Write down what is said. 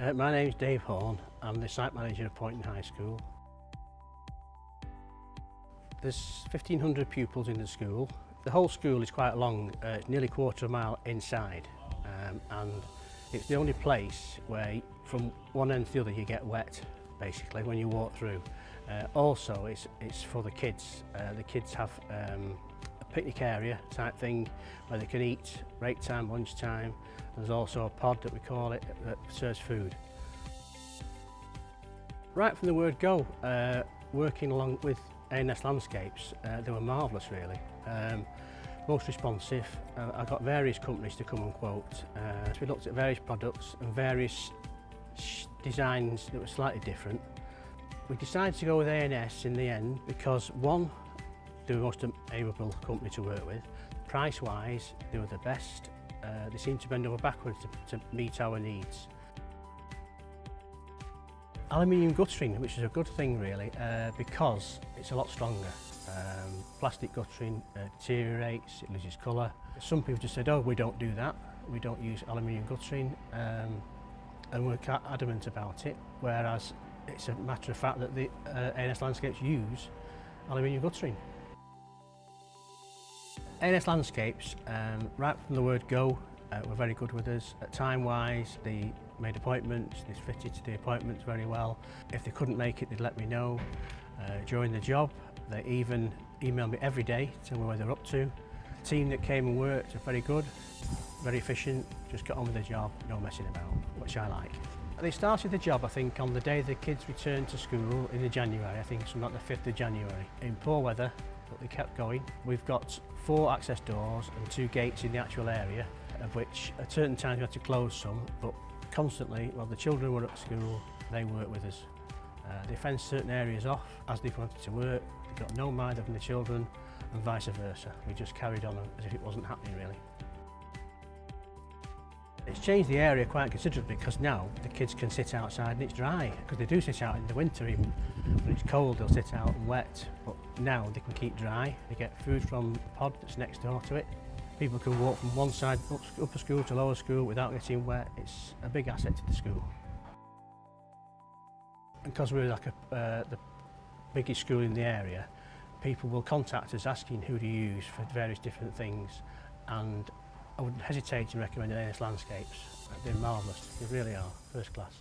My name's Dave Horn. I'm the site manager of Poynton High School. There's 1,500 pupils in the school. The whole school is quite long, it's nearly a quarter of a mile inside, and it's the only place where from one end to the other you get wet basically when you walk through. Also it's for the kids. The kids have a picnic area type thing where they can eat break time, lunch time. There's also a pod that we call it that serves food. Right from the word go, working along with A&S Landscapes, they were marvellous really. Most responsive. I got various companies to come and quote. So we looked at various products and various designs that were slightly different. We decided to go with A&S in the end because one, they were the most amiable company to work with. Price wise, they were the best. They seemed to bend over backwards to meet our needs. Aluminium guttering, which is a good thing really, because it's a lot stronger. Plastic guttering deteriorates, it loses colour. Some people just said, oh, we don't do that, we don't use aluminium guttering, and we're quite adamant about it, whereas it's a matter of fact that the A&S Landscapes use aluminium guttering. A&S Landscapes, right from the word go, were very good with us. Time-wise, they made appointments, they fitted to the appointments very well. If they couldn't make it, they'd let me know. During the job, they even emailed me every day to tell me where they're up to. The team that came and worked are very good, very efficient, just got on with the job, no messing about, which I like. They started the job, I think, on the day the kids returned to school in January, I think something like the 5th of January. In poor weather, but they kept going. We've got 4 access doors and 2 gates in the actual area, of which at certain times we had to close some, but constantly, while the children were at school, they worked with us. They fenced certain areas off as they wanted to work. They got no mind of the children and vice versa. We just carried on as if it wasn't happening really. It's changed the area quite considerably because now the kids can sit outside and it's dry, because they do sit out in the winter even. When it's cold they'll sit out and wet, but now they can keep dry. They get food from the pod that's next door to it. People can walk from one side upper school to lower school without getting wet. It's a big asset to the school. And because we're like the biggest school in the area, people will contact us asking who to use for various different things, and I wouldn't hesitate to recommend A&S Landscapes. They're marvellous, they really are, first class.